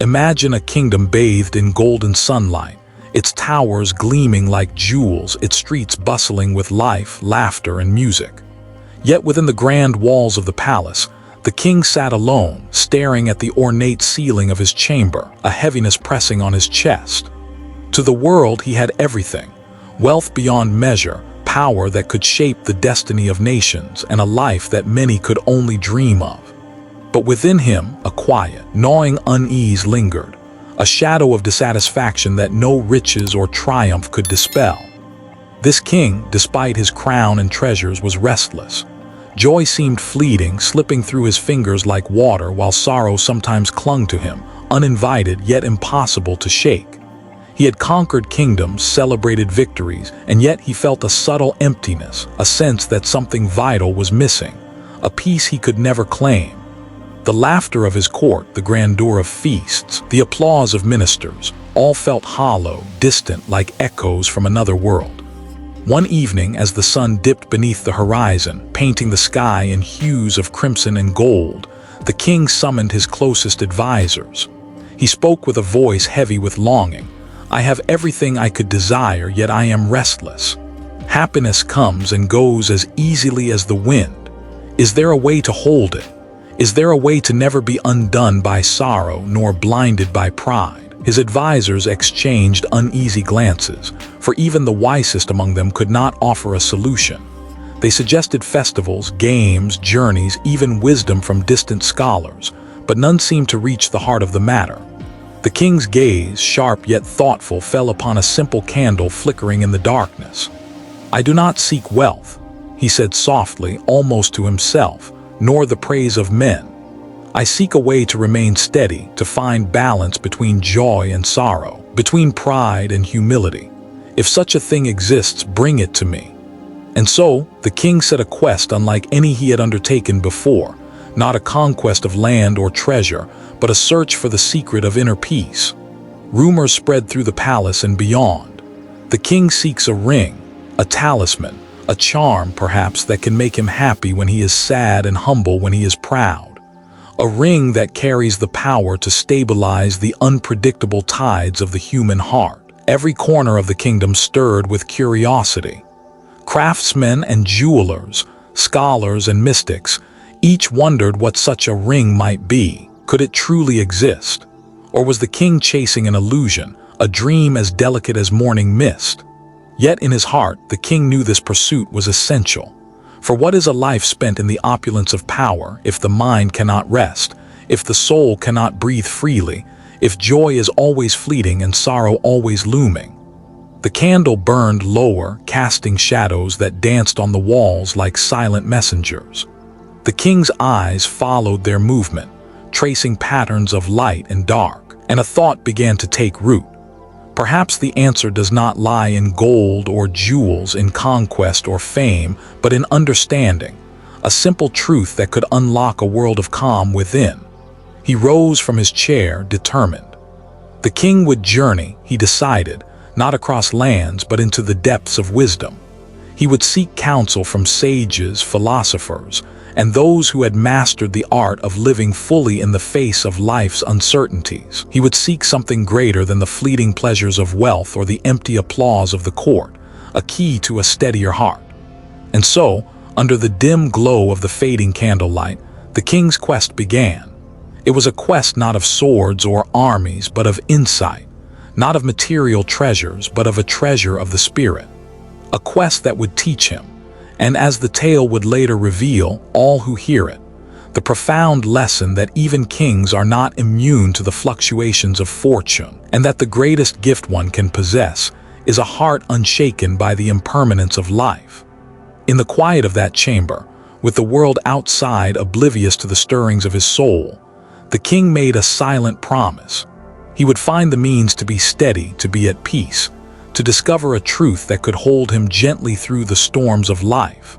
Imagine a kingdom bathed in golden sunlight, its towers gleaming like jewels, its streets bustling with life, laughter, and music. Yet within the grand walls of the palace, the king sat alone, staring at the ornate ceiling of his chamber, a heaviness pressing on his chest. To the world he had everything: wealth beyond measure, power that could shape the destiny of nations, and a life that many could only dream of. But within him, a quiet, gnawing unease lingered, a shadow of dissatisfaction that no riches or triumph could dispel. This king, despite his crown and treasures, was restless. Joy seemed fleeting, slipping through his fingers like water, while sorrow sometimes clung to him, uninvited yet impossible to shake. He had conquered kingdoms, celebrated victories, and yet he felt a subtle emptiness, a sense that something vital was missing, a peace he could never claim. The laughter of his court, the grandeur of feasts, the applause of ministers, all felt hollow, distant, like echoes from another world. One evening, as the sun dipped beneath the horizon, painting the sky in hues of crimson and gold, the king summoned his closest advisors. He spoke with a voice heavy with longing. "I have everything I could desire, yet I am restless. Happiness comes and goes as easily as the wind. Is there a way to hold it? Is there a way to never be undone by sorrow nor blinded by pride?" His advisors exchanged uneasy glances, for even the wisest among them could not offer a solution. They suggested festivals, games, journeys, even wisdom from distant scholars, but none seemed to reach the heart of the matter. The king's gaze, sharp yet thoughtful, fell upon a simple candle flickering in the darkness. "I do not seek wealth," he said softly, almost to himself, "nor the praise of men. I seek a way to remain steady, to find balance between joy and sorrow, between pride and humility. If such a thing exists, bring it to me." And so, the king set a quest unlike any he had undertaken before, not a conquest of land or treasure, but a search for the secret of inner peace. Rumors spread through the palace and beyond. The king seeks a ring, a talisman, a charm perhaps that can make him happy when he is sad and humble when he is proud. A ring that carries the power to stabilize the unpredictable tides of the human heart. Every corner of the kingdom stirred with curiosity. Craftsmen and jewelers, scholars and mystics, each wondered what such a ring might be. Could it truly exist? Or was the king chasing an illusion, a dream as delicate as morning mist? Yet in his heart, the king knew this pursuit was essential. For what is a life spent in the opulence of power if the mind cannot rest, if the soul cannot breathe freely, if joy is always fleeting and sorrow always looming? The candle burned lower, casting shadows that danced on the walls like silent messengers. The king's eyes followed their movement, tracing patterns of light and dark, and a thought began to take root. Perhaps the answer does not lie in gold or jewels, in conquest or fame, but in understanding, a simple truth that could unlock a world of calm within. He rose from his chair, determined. The king would journey, he decided, not across lands but into the depths of wisdom. He would seek counsel from sages, philosophers, and those who had mastered the art of living fully in the face of life's uncertainties. He would seek something greater than the fleeting pleasures of wealth or the empty applause of the court, a key to a steadier heart. And so, under the dim glow of the fading candlelight, the king's quest began. It was a quest not of swords or armies, but of insight, not of material treasures, but of a treasure of the spirit. A quest that would teach him, and as the tale would later reveal, all who hear it, the profound lesson that even kings are not immune to the fluctuations of fortune, and that the greatest gift one can possess is a heart unshaken by the impermanence of life. In the quiet of that chamber, with the world outside oblivious to the stirrings of his soul, the king made a silent promise. He would find the means to be steady, to be at peace, to discover a truth that could hold him gently through the storms of life.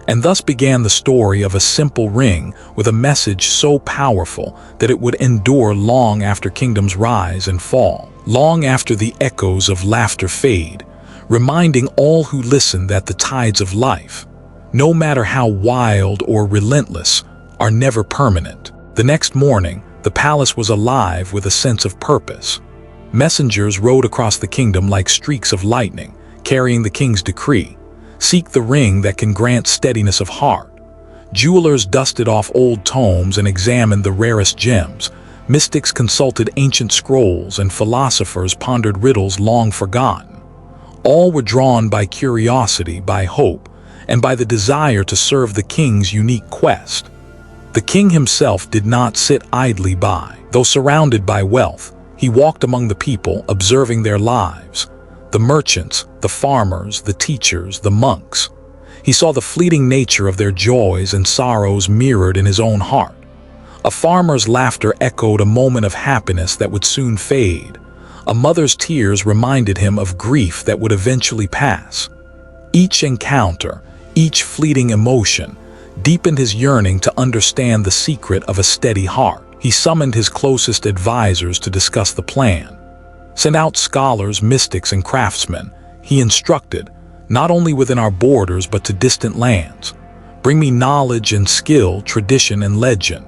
And thus began the story of a simple ring with a message so powerful that it would endure long after kingdoms rise and fall, long after the echoes of laughter fade, reminding all who listen that the tides of life, no matter how wild or relentless, are never permanent. The next morning, The palace was alive with a sense of purpose. Messengers rode across the kingdom like streaks of lightning, carrying the king's decree: seek the ring that can grant steadiness of heart. Jewelers dusted off old tomes and examined the rarest gems. Mystics consulted ancient scrolls, and philosophers pondered riddles long forgotten. All were drawn by curiosity, by hope, and by the desire to serve the king's unique quest. The king himself did not sit idly by. Though surrounded by wealth, he walked among the people, observing their lives. The merchants, the farmers, the teachers, the monks. He saw the fleeting nature of their joys and sorrows mirrored in his own heart. A farmer's laughter echoed a moment of happiness that would soon fade. A mother's tears reminded him of grief that would eventually pass. Each encounter, each fleeting emotion, deepened his yearning to understand the secret of a steady heart. He summoned his closest advisors to discuss the plan. Send out scholars, mystics, and craftsmen, he instructed, not only within our borders but to distant lands. Bring me knowledge and skill, tradition and legend.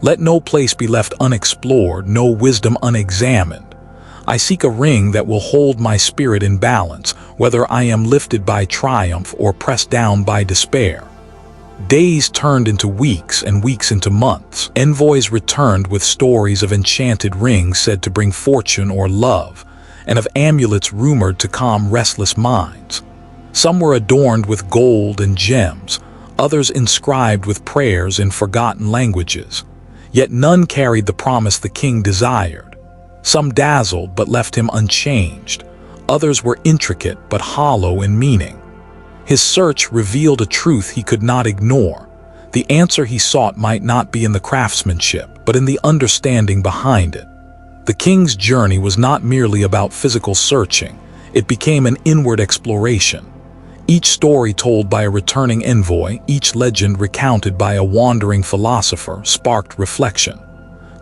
Let no place be left unexplored, no wisdom unexamined. I seek a ring that will hold my spirit in balance, whether I am lifted by triumph or pressed down by despair. Days turned into weeks and weeks into months. Envoys returned with stories of enchanted rings said to bring fortune or love, and of amulets rumored to calm restless minds. Some were adorned with gold and gems, others inscribed with prayers in forgotten languages. Yet none carried the promise the king desired. Some dazzled but left him unchanged. Others were intricate but hollow in meaning. His search revealed a truth he could not ignore. The answer he sought might not be in the craftsmanship, but in the understanding behind it. The king's journey was not merely about physical searching. It became an inward exploration. Each story told by a returning envoy, each legend recounted by a wandering philosopher, sparked reflection.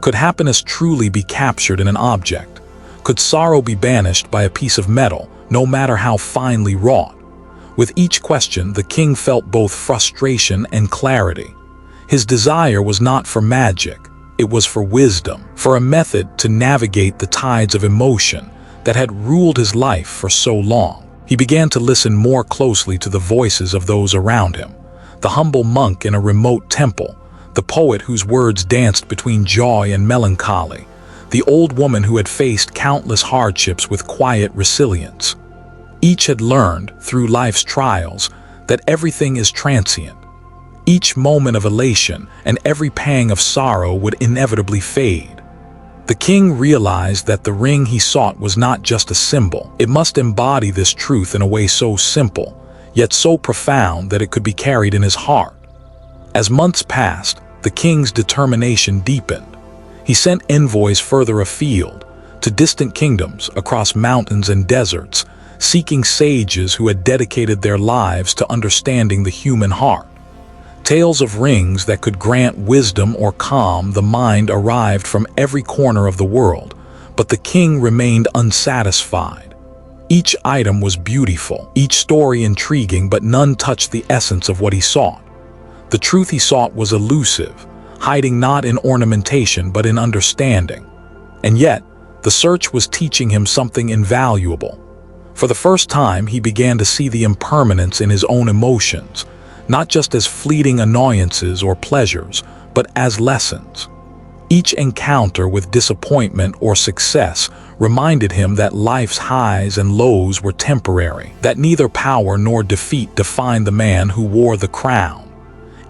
Could happiness truly be captured in an object? Could sorrow be banished by a piece of metal, no matter how finely wrought? With each question, the king felt both frustration and clarity. His desire was not for magic, it was for wisdom, for a method to navigate the tides of emotion that had ruled his life for so long. He began to listen more closely to the voices of those around him. The humble monk in a remote temple, the poet whose words danced between joy and melancholy, the old woman who had faced countless hardships with quiet resilience. Each had learned, through life's trials, that everything is transient. Each moment of elation and every pang of sorrow would inevitably fade. The king realized that the ring he sought was not just a symbol. It must embody this truth in a way so simple, yet so profound that it could be carried in his heart. As months passed, the king's determination deepened. He sent envoys further afield, to distant kingdoms, across mountains and deserts, seeking sages who had dedicated their lives to understanding the human heart. Tales of rings that could grant wisdom or calm the mind arrived from every corner of the world, but the king remained unsatisfied. Each item was beautiful, each story intriguing, but none touched the essence of what he sought. The truth he sought was elusive, hiding not in ornamentation but in understanding. And yet, the search was teaching him something invaluable. For the first time, he began to see the impermanence in his own emotions, not just as fleeting annoyances or pleasures, but as lessons. Each encounter with disappointment or success reminded him that life's highs and lows were temporary, that neither power nor defeat defined the man who wore the crown.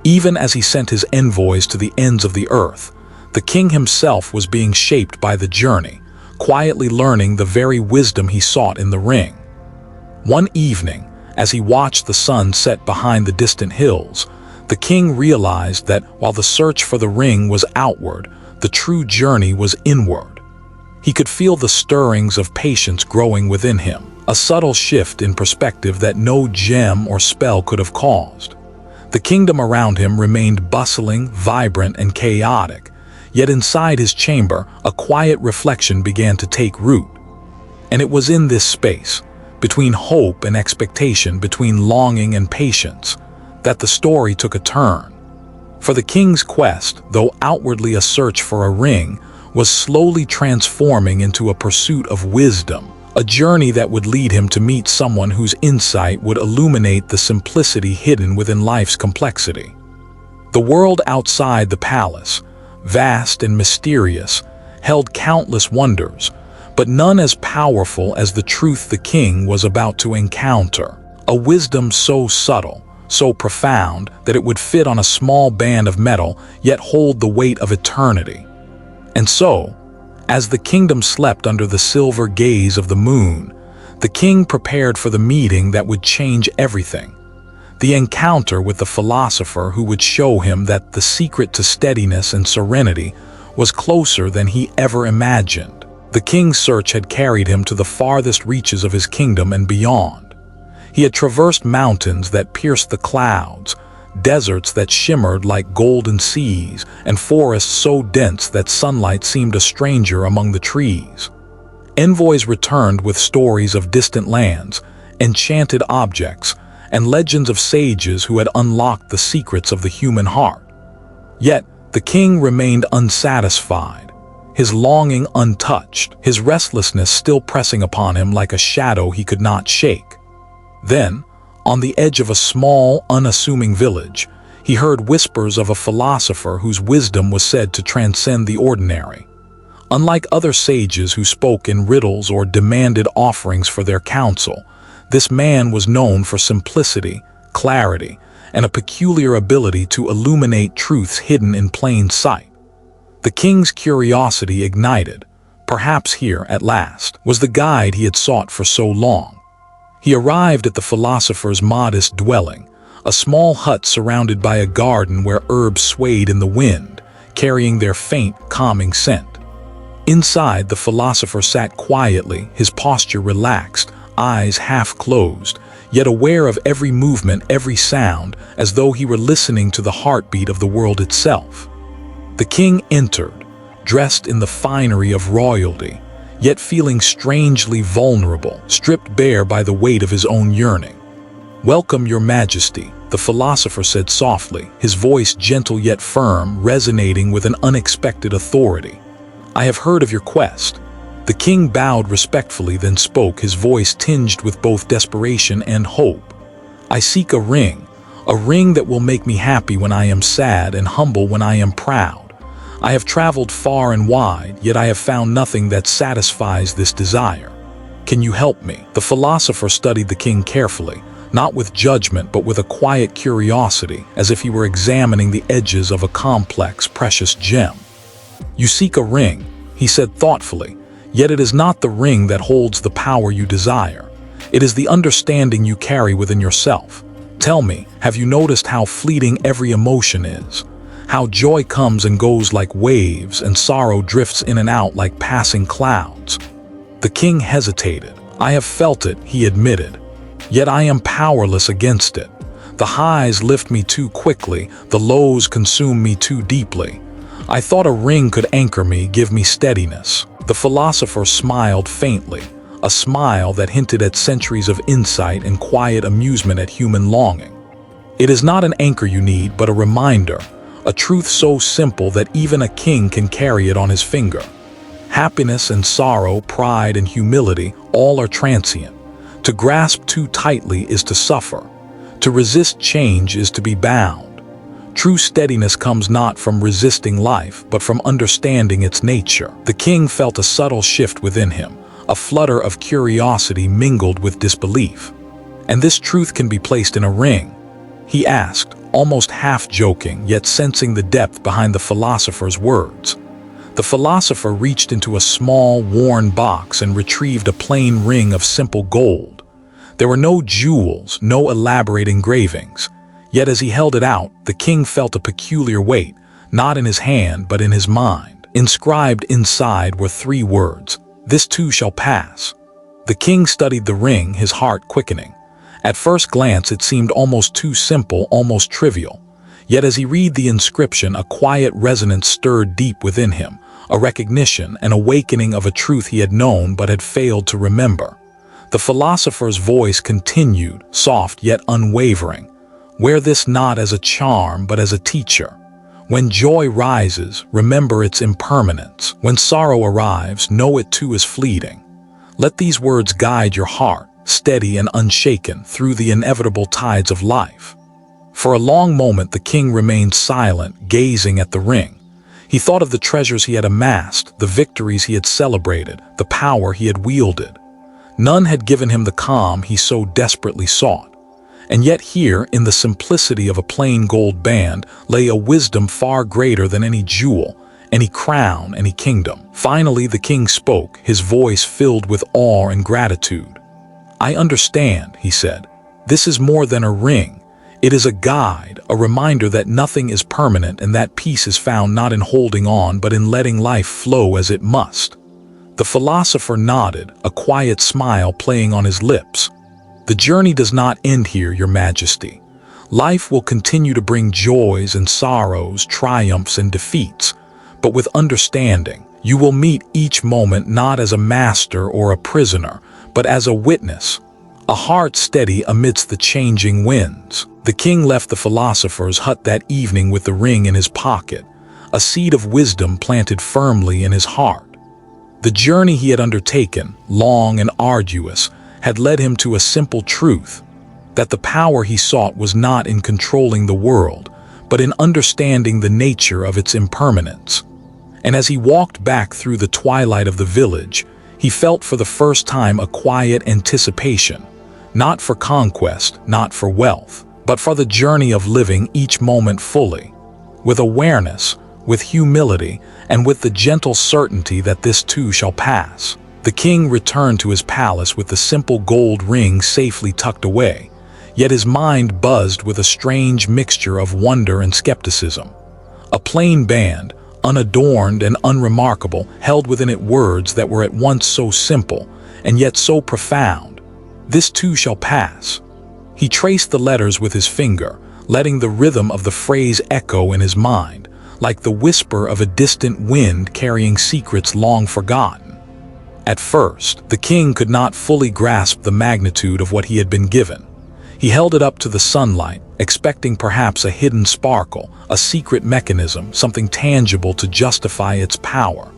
Even as he sent his envoys to the ends of the earth, the king himself was being shaped by the journey, quietly learning the very wisdom he sought in the ring. One evening, as he watched the sun set behind the distant hills, the king realized that while the search for the ring was outward, the true journey was inward. He could feel the stirrings of patience growing within him, a subtle shift in perspective that no gem or spell could have caused. The kingdom around him remained bustling, vibrant, and chaotic, yet inside his chamber, a quiet reflection began to take root. And it was in this space, between hope and expectation, between longing and patience, that the story took a turn. For the king's quest, though outwardly a search for a ring, was slowly transforming into a pursuit of wisdom, a journey that would lead him to meet someone whose insight would illuminate the simplicity hidden within life's complexity. The world outside the palace, vast and mysterious, held countless wonders, but none as powerful as the truth the king was about to encounter, a wisdom so subtle, so profound that it would fit on a small band of metal yet hold the weight of eternity. And so, as the kingdom slept under the silver gaze of the moon, the king prepared for the meeting that would change everything. The encounter with the philosopher who would show him that the secret to steadiness and serenity was closer than he ever imagined. The king's search had carried him to the farthest reaches of his kingdom and beyond. He had traversed mountains that pierced the clouds, deserts that shimmered like golden seas, and forests so dense that sunlight seemed a stranger among the trees. Envoys returned with stories of distant lands, enchanted objects, and legends of sages who had unlocked the secrets of the human heart. Yet, the king remained unsatisfied, his longing untouched, his restlessness still pressing upon him like a shadow he could not shake. Then, on the edge of a small, unassuming village, he heard whispers of a philosopher whose wisdom was said to transcend the ordinary. Unlike other sages who spoke in riddles or demanded offerings for their counsel, this man was known for simplicity, clarity, and a peculiar ability to illuminate truths hidden in plain sight. The king's curiosity ignited. Perhaps here, at last, was the guide he had sought for so long. He arrived at the philosopher's modest dwelling, a small hut surrounded by a garden where herbs swayed in the wind, carrying their faint, calming scent. Inside, the philosopher sat quietly, his posture relaxed, eyes half closed, yet aware of every movement, every sound, as though he were listening to the heartbeat of the world itself. The king entered, dressed in the finery of royalty, yet feeling strangely vulnerable, stripped bare by the weight of his own yearning. "Welcome, your majesty," the philosopher said softly, his voice gentle yet firm, resonating with an unexpected authority. "I have heard of your quest." The king bowed respectfully, then spoke, his voice tinged with both desperation and hope. "I seek a ring that will make me happy when I am sad and humble when I am proud. I have traveled far and wide, yet I have found nothing that satisfies this desire. Can you help me?" The philosopher studied the king carefully, not with judgment but with a quiet curiosity, as if he were examining the edges of a complex, precious gem. "You seek a ring," he said thoughtfully, "yet it is not the ring that holds the power you desire. It is the understanding you carry within yourself. Tell me, have you noticed how fleeting every emotion is? How joy comes and goes like waves, and sorrow drifts in and out like passing clouds?" The king hesitated. "I have felt it," he admitted. "Yet I am powerless against it. The highs lift me too quickly, the lows consume me too deeply. I thought a ring could anchor me, give me steadiness." The philosopher smiled faintly, a smile that hinted at centuries of insight and quiet amusement at human longing. "It is not an anchor you need, but a reminder. A truth so simple that even a king can carry it on his finger. Happiness and sorrow, pride and humility, all are transient. To grasp too tightly is to suffer. To resist change is to be bound. True steadiness comes not from resisting life, but from understanding its nature." The king felt a subtle shift within him, a flutter of curiosity mingled with disbelief. "And this truth can be placed in a ring?" he asked, almost half joking, yet sensing the depth behind the philosopher's words. The philosopher reached into a small, worn box and retrieved a plain ring of simple gold. There were no jewels, no elaborate engravings. Yet as he held it out, the king felt a peculiar weight, not in his hand but in his mind. Inscribed inside were 3 words: "This too shall pass." The king studied the ring, his heart quickening. At first glance it seemed almost too simple, almost trivial. Yet as he read the inscription, a quiet resonance stirred deep within him, a recognition, an awakening of a truth he had known but had failed to remember. The philosopher's voice continued, soft yet unwavering. "Wear this not as a charm but as a teacher. When joy rises, remember its impermanence. When sorrow arrives, know it too is fleeting. Let these words guide your heart, steady and unshaken through the inevitable tides of life. For a long moment the king remained silent, gazing at the ring. He thought of the treasures he had amassed, the victories he had celebrated, the power he had wielded. None had given him the calm he so desperately sought. And yet here, in the simplicity of a plain gold band, lay a wisdom far greater than any jewel, any crown, any kingdom. Finally the king spoke, his voice filled with awe and gratitude. "I understand," he said. "This is more than a ring. It is a guide, a reminder that nothing is permanent and that peace is found not in holding on but in letting life flow as it must." The philosopher nodded, a quiet smile playing on his lips. "The journey does not end here, Your Majesty. Life will continue to bring joys and sorrows, triumphs and defeats, but with understanding. You will meet each moment not as a master or a prisoner, but as a witness, a heart steady amidst the changing winds." The king left the philosopher's hut that evening with the ring in his pocket, a seed of wisdom planted firmly in his heart. The journey he had undertaken, long and arduous, had led him to a simple truth, that the power he sought was not in controlling the world, but in understanding the nature of its impermanence. And as he walked back through the twilight of the village, he felt for the first time a quiet anticipation, not for conquest, not for wealth, but for the journey of living each moment fully, with awareness, with humility, and with the gentle certainty that this too shall pass. The king returned to his palace with the simple gold ring safely tucked away, yet his mind buzzed with a strange mixture of wonder and skepticism. A plain band, unadorned and unremarkable, held within it words that were at once so simple and yet so profound. "This too shall pass." He traced the letters with his finger, letting the rhythm of the phrase echo in his mind, like the whisper of a distant wind carrying secrets long forgotten. At first, the king could not fully grasp the magnitude of what he had been given. He held it up to the sunlight, expecting perhaps a hidden sparkle, a secret mechanism, something tangible to justify its power.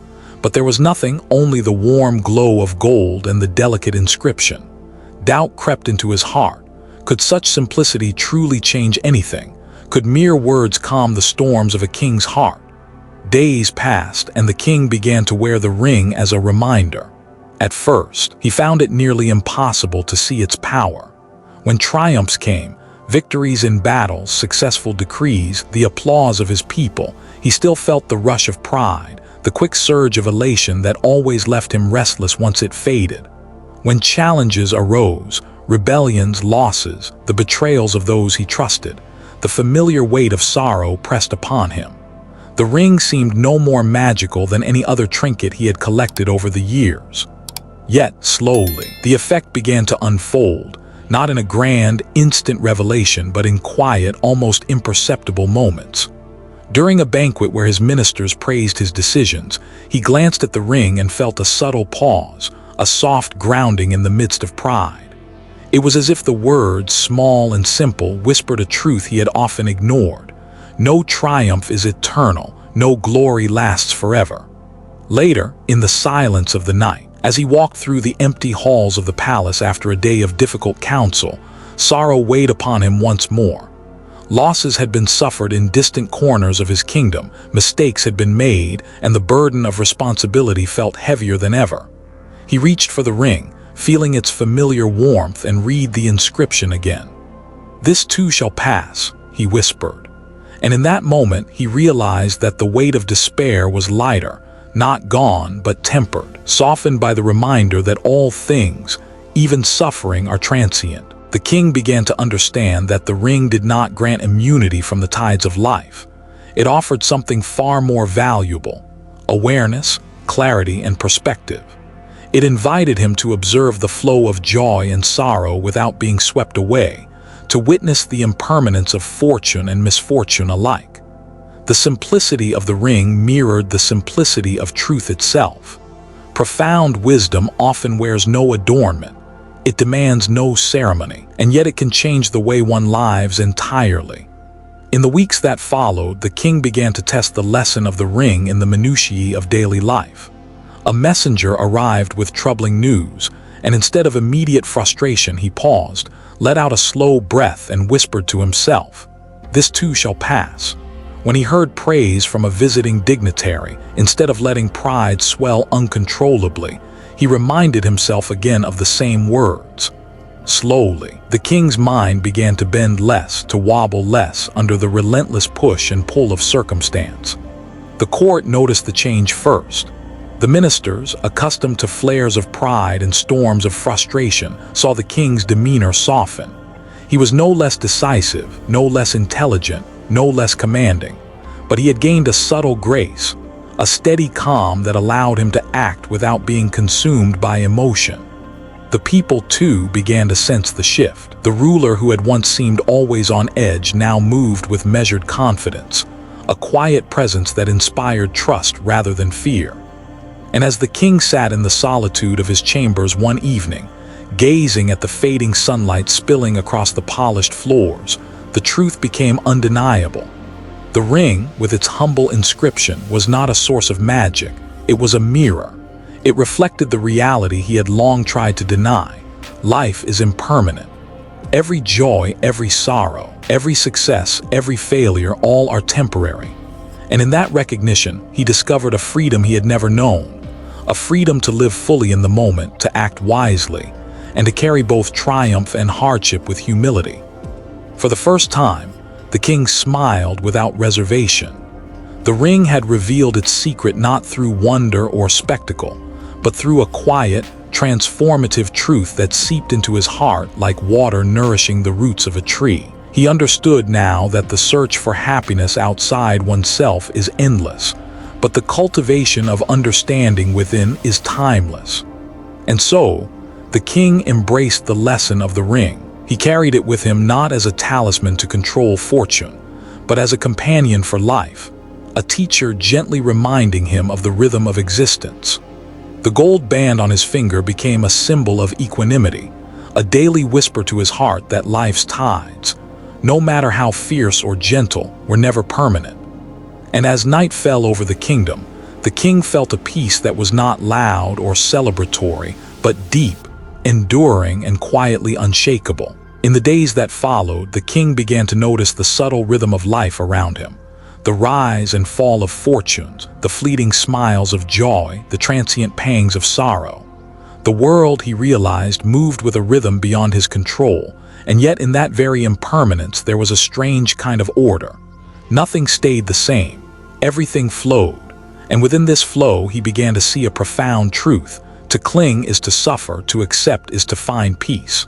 But there was nothing, only the warm glow of gold and the delicate inscription. Doubt crept into his heart. Could such simplicity truly change anything? Could mere words calm the storms of a king's heart? Days passed, and the king began to wear the ring as a reminder. At first, he found it nearly impossible to see its power. When triumphs came, victories in battles, successful decrees, the applause of his people, he still felt the rush of pride, the quick surge of elation that always left him restless once it faded. When challenges arose, rebellions, losses, the betrayals of those he trusted, the familiar weight of sorrow pressed upon him. The ring seemed no more magical than any other trinket he had collected over the years. Yet, slowly, the effect began to unfold, not in a grand, instant revelation, but in quiet, almost imperceptible moments. During a banquet where his ministers praised his decisions, he glanced at the ring and felt a subtle pause, a soft grounding in the midst of pride. It was as if the words, small and simple, whispered a truth he had often ignored. No triumph is eternal, no glory lasts forever. Later, in the silence of the night, as he walked through the empty halls of the palace after a day of difficult counsel, sorrow weighed upon him once more. Losses had been suffered in distant corners of his kingdom, mistakes had been made, and the burden of responsibility felt heavier than ever. He reached for the ring, feeling its familiar warmth, and read the inscription again. "This too shall pass," he whispered. And in that moment he realized that the weight of despair was lighter, not gone but tempered, softened by the reminder that all things, even suffering, are transient. The king began to understand that the ring did not grant immunity from the tides of life. It offered something far more valuable: awareness, clarity, and perspective. It invited him to observe the flow of joy and sorrow without being swept away, to witness the impermanence of fortune and misfortune alike. The simplicity of the ring mirrored the simplicity of truth itself. Profound wisdom often wears no adornment. It demands no ceremony, and yet it can change the way one lives entirely. In the weeks that followed, the king began to test the lesson of the ring in the minutiae of daily life. A messenger arrived with troubling news, and instead of immediate frustration, he paused, let out a slow breath, and whispered to himself, "This too shall pass." When he heard praise from a visiting dignitary, instead of letting pride swell uncontrollably, he reminded himself again of the same words. Slowly, the king's mind began to bend less, to wobble less under the relentless push and pull of circumstance. The court noticed the change first. The ministers, accustomed to flares of pride and storms of frustration, saw the king's demeanor soften. He was no less decisive, no less intelligent, no less commanding, but he had gained a subtle grace, a steady calm that allowed him to act without being consumed by emotion. The people, too, began to sense the shift. The ruler who had once seemed always on edge now moved with measured confidence, a quiet presence that inspired trust rather than fear. And as the king sat in the solitude of his chambers one evening, gazing at the fading sunlight spilling across the polished floors, the truth became undeniable. The ring, with its humble inscription, was not a source of magic. It was a mirror. It reflected the reality he had long tried to deny. Life is impermanent. Every joy, every sorrow, every success, every failure, all are temporary. And in that recognition, he discovered a freedom he had never known. A freedom to live fully in the moment, to act wisely, and to carry both triumph and hardship with humility. For the first time, the king smiled without reservation. The ring had revealed its secret not through wonder or spectacle, but through a quiet, transformative truth that seeped into his heart like water nourishing the roots of a tree. He understood now that the search for happiness outside oneself is endless, but the cultivation of understanding within is timeless. And so, the king embraced the lesson of the ring. He carried it with him not as a talisman to control fortune, but as a companion for life, a teacher gently reminding him of the rhythm of existence. The gold band on his finger became a symbol of equanimity, a daily whisper to his heart that life's tides, no matter how fierce or gentle, were never permanent. And as night fell over the kingdom, the king felt a peace that was not loud or celebratory, but deep, enduring, and quietly unshakable. In the days that followed, the king began to notice the subtle rhythm of life around him. The rise and fall of fortunes, the fleeting smiles of joy, the transient pangs of sorrow. The world, he realized, moved with a rhythm beyond his control, and yet in that very impermanence there was a strange kind of order. Nothing stayed the same. Everything flowed, and within this flow he began to see a profound truth. To cling is to suffer, to accept is to find peace.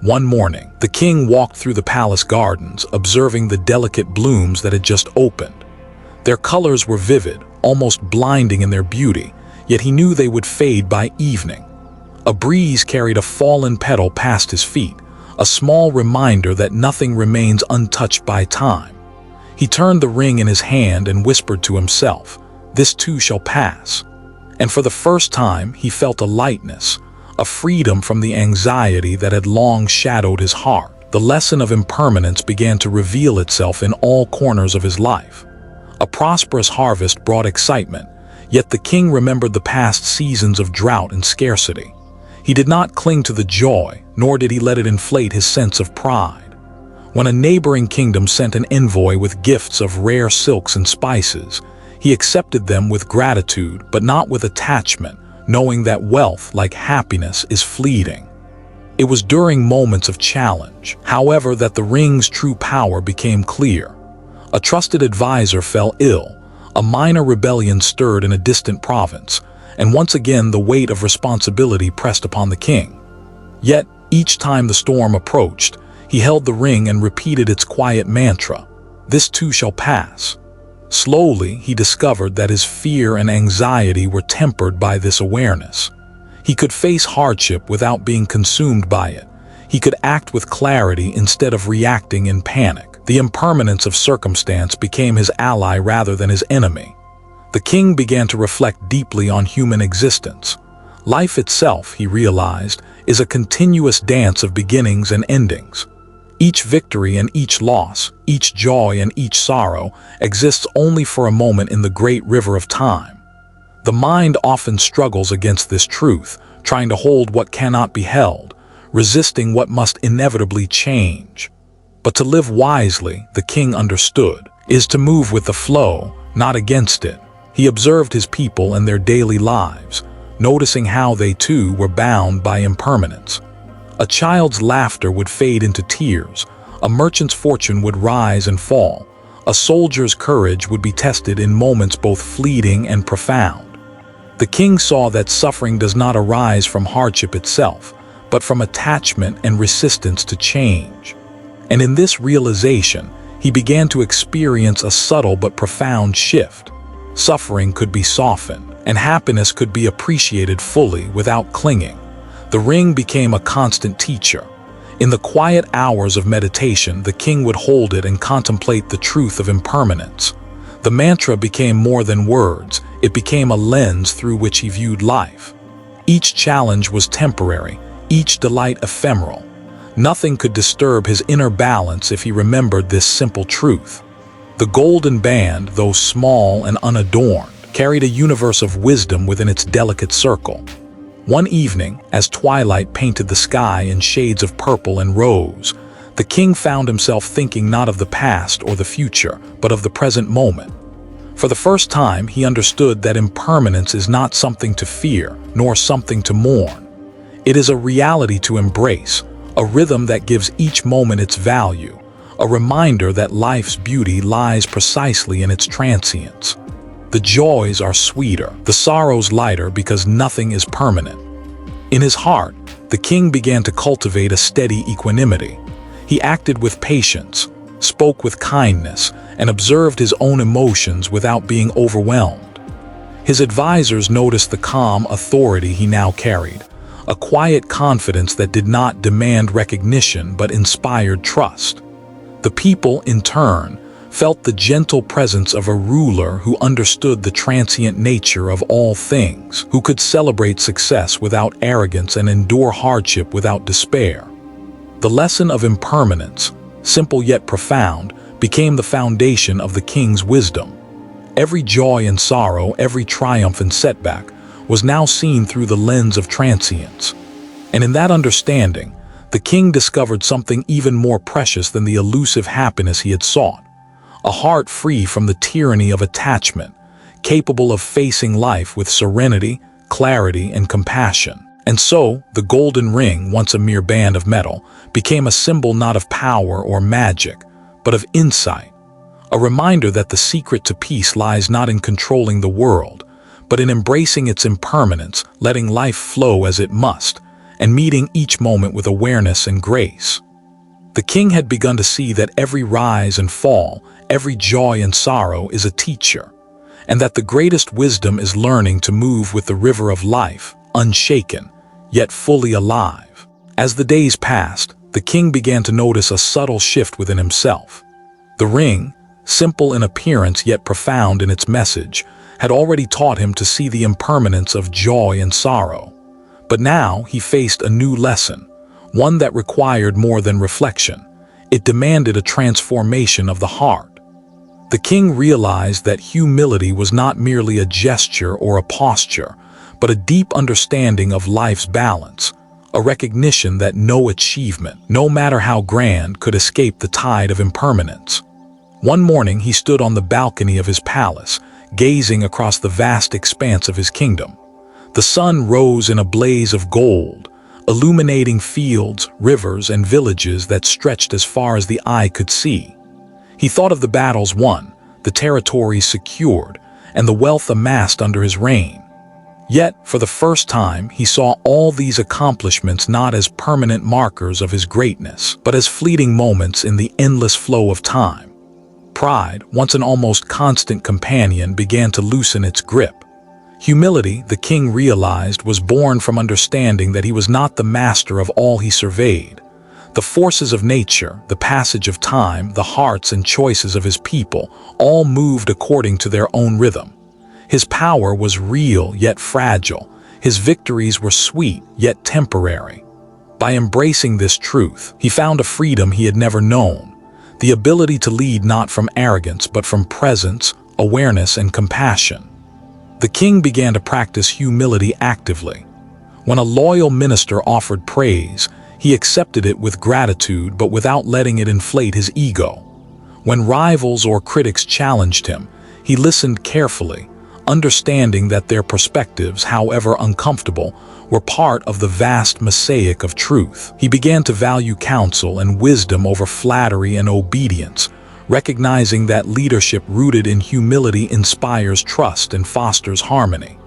One morning, the king walked through the palace gardens, observing the delicate blooms that had just opened. Their colors were vivid, almost blinding in their beauty, yet he knew they would fade by evening. A breeze carried a fallen petal past his feet, a small reminder that nothing remains untouched by time. He turned the ring in his hand and whispered to himself, "This too shall pass." And for the first time, he felt a lightness, a freedom from the anxiety that had long shadowed his heart. The lesson of impermanence began to reveal itself in all corners of his life. A prosperous harvest brought excitement, yet the king remembered the past seasons of drought and scarcity. He did not cling to the joy, nor did he let it inflate his sense of pride. When a neighboring kingdom sent an envoy with gifts of rare silks and spices, he accepted them with gratitude, but not with attachment, knowing that wealth, like happiness, is fleeting. It was during moments of challenge, however, that the ring's true power became clear. A trusted advisor fell ill, a minor rebellion stirred in a distant province, and once again the weight of responsibility pressed upon the king. Yet, each time the storm approached, he held the ring and repeated its quiet mantra, "This too shall pass." Slowly, he discovered that his fear and anxiety were tempered by this awareness. He could face hardship without being consumed by it. He could act with clarity instead of reacting in panic. The impermanence of circumstance became his ally rather than his enemy. The king began to reflect deeply on human existence. Life itself, he realized, is a continuous dance of beginnings and endings. Each victory and each loss, each joy and each sorrow exists only for a moment in the great river of time. The mind often struggles against this truth, trying to hold what cannot be held, resisting what must inevitably change. But to live wisely, the king understood, is to move with the flow, not against it. He observed his people and their daily lives, noticing how they too were bound by impermanence. A child's laughter would fade into tears, a merchant's fortune would rise and fall, a soldier's courage would be tested in moments both fleeting and profound. The king saw that suffering does not arise from hardship itself, but from attachment and resistance to change. And in this realization, he began to experience a subtle but profound shift. Suffering could be softened, and happiness could be appreciated fully without clinging. The ring became a constant teacher. In the quiet hours of meditation, the king would hold it and contemplate the truth of impermanence. The mantra became more than words, it became a lens through which he viewed life. Each challenge was temporary, each delight ephemeral. Nothing could disturb his inner balance if he remembered this simple truth. The golden band, though small and unadorned, carried a universe of wisdom within its delicate circle. One evening, as twilight painted the sky in shades of purple and rose, the king found himself thinking not of the past or the future, but of the present moment. For the first time, he understood that impermanence is not something to fear, nor something to mourn. It is a reality to embrace, a rhythm that gives each moment its value, a reminder that life's beauty lies precisely in its transience. The joys are sweeter, the sorrows lighter because nothing is permanent. In his heart, the king began to cultivate a steady equanimity. He acted with patience, spoke with kindness, and observed his own emotions without being overwhelmed. His advisors noticed the calm authority he now carried, a quiet confidence that did not demand recognition but inspired trust. The people, in turn, felt the gentle presence of a ruler who understood the transient nature of all things, who could celebrate success without arrogance and endure hardship without despair. The lesson of impermanence, simple yet profound, became the foundation of the king's wisdom. Every joy and sorrow, every triumph and setback, was now seen through the lens of transience. And in that understanding, the king discovered something even more precious than the elusive happiness he had sought. A heart free from the tyranny of attachment, capable of facing life with serenity, clarity, and compassion. And so, the golden ring, once a mere band of metal, became a symbol not of power or magic, but of insight. A reminder that the secret to peace lies not in controlling the world, but in embracing its impermanence, letting life flow as it must, and meeting each moment with awareness and grace. The king had begun to see that every rise and fall, every joy and sorrow is a teacher, and that the greatest wisdom is learning to move with the river of life, unshaken, yet fully alive. As the days passed, the king began to notice a subtle shift within himself. The ring, simple in appearance yet profound in its message, had already taught him to see the impermanence of joy and sorrow. But now he faced a new lesson, one that required more than reflection. It demanded a transformation of the heart. The king realized that humility was not merely a gesture or a posture, but a deep understanding of life's balance, a recognition that no achievement, no matter how grand, could escape the tide of impermanence. One morning he stood on the balcony of his palace, gazing across the vast expanse of his kingdom. The sun rose in a blaze of gold, illuminating fields, rivers, and villages that stretched as far as the eye could see. He thought of the battles won, the territories secured, and the wealth amassed under his reign. Yet, for the first time, he saw all these accomplishments not as permanent markers of his greatness, but as fleeting moments in the endless flow of time. Pride, once an almost constant companion, began to loosen its grip. Humility, the king realized, was born from understanding that he was not the master of all he surveyed. The forces of nature, the passage of time, the hearts and choices of his people, all moved according to their own rhythm. His power was real yet fragile. His victories were sweet yet temporary. By embracing this truth, he found a freedom he had never known, the ability to lead not from arrogance but from presence, awareness, and compassion. The king began to practice humility actively. When a loyal minister offered praise, he accepted it with gratitude but without letting it inflate his ego. When rivals or critics challenged him, he listened carefully, understanding that their perspectives, however uncomfortable, were part of the vast mosaic of truth. He began to value counsel and wisdom over flattery and obedience, recognizing that leadership rooted in humility inspires trust and fosters harmony.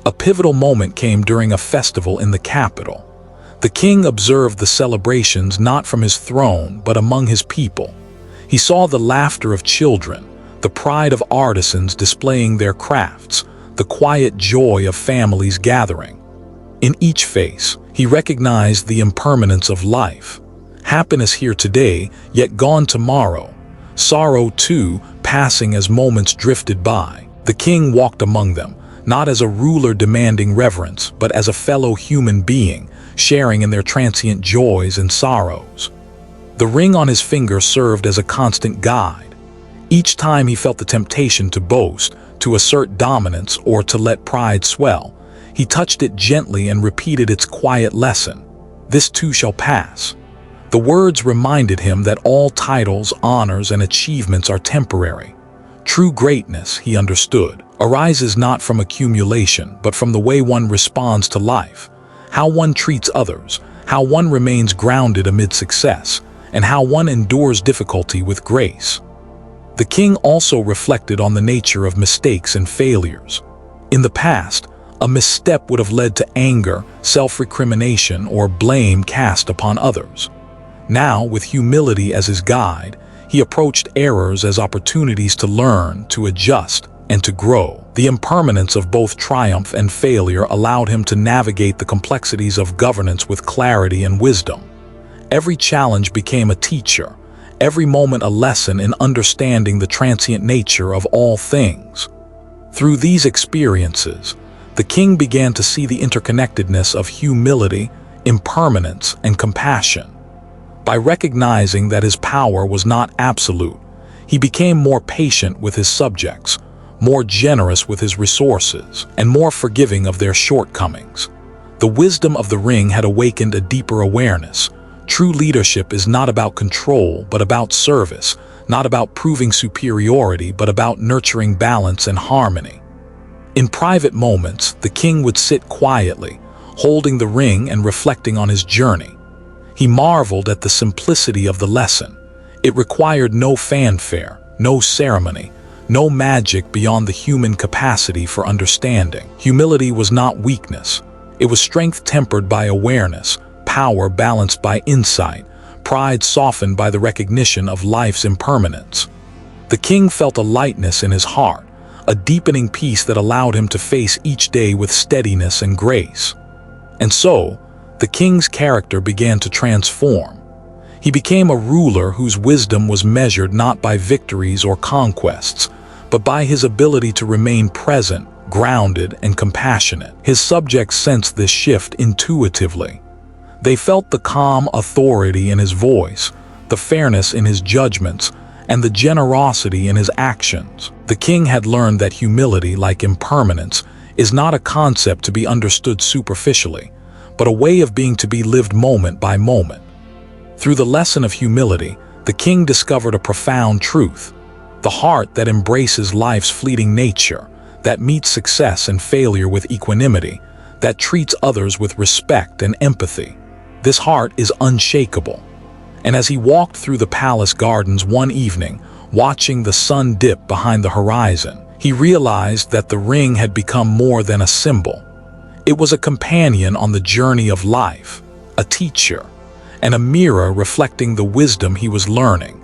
A pivotal moment came during a festival in the capital. The king observed the celebrations not from his throne but among his people. He saw the laughter of children, the pride of artisans displaying their crafts, the quiet joy of families gathering. In each face, he recognized the impermanence of life. Happiness here today, yet gone tomorrow. Sorrow, too, passing as moments drifted by. The king walked among them, not as a ruler demanding reverence, but as a fellow human being, sharing in their transient joys and sorrows. The ring on his finger served as a constant guide. Each time he felt the temptation to boast, to assert dominance, or to let pride swell, he touched it gently and repeated its quiet lesson: "This too shall pass." The words reminded him that all titles, honors, and achievements are temporary. True greatness, he understood, arises not from accumulation, but from the way one responds to life, how one treats others, how one remains grounded amid success, and how one endures difficulty with grace. The king also reflected on the nature of mistakes and failures. In the past, a misstep would have led to anger, self-recrimination, or blame cast upon others. Now, with humility as his guide, he approached errors as opportunities to learn, to adjust, and to grow. The impermanence of both triumph and failure allowed him to navigate the complexities of governance with clarity and wisdom. Every challenge became a teacher, every moment a lesson in understanding the transient nature of all things. Through these experiences, the king began to see the interconnectedness of humility, impermanence, and compassion. By recognizing that his power was not absolute, he became more patient with his subjects, more generous with his resources, and more forgiving of their shortcomings. The wisdom of the ring had awakened a deeper awareness. True leadership is not about control, but about service, not about proving superiority, but about nurturing balance and harmony. In private moments, the king would sit quietly, holding the ring and reflecting on his journey. He marveled at the simplicity of the lesson. It required no fanfare, no ceremony, no magic beyond the human capacity for understanding. Humility was not weakness. It was strength tempered by awareness, power balanced by insight, pride softened by the recognition of life's impermanence. The king felt a lightness in his heart, a deepening peace that allowed him to face each day with steadiness and grace. And so, the king's character began to transform. He became a ruler whose wisdom was measured not by victories or conquests, but by his ability to remain present, grounded, and compassionate. His subjects sensed this shift intuitively. They felt the calm authority in his voice, the fairness in his judgments, and the generosity in his actions. The king had learned that humility, like impermanence, is not a concept to be understood superficially, but a way of being to be lived moment by moment. Through the lesson of humility, the king discovered a profound truth: the heart that embraces life's fleeting nature, that meets success and failure with equanimity, that treats others with respect and empathy. This heart is unshakable. And as he walked through the palace gardens one evening, watching the sun dip behind the horizon, he realized that the ring had become more than a symbol. It was a companion on the journey of life, a teacher, and a mirror reflecting the wisdom he was learning.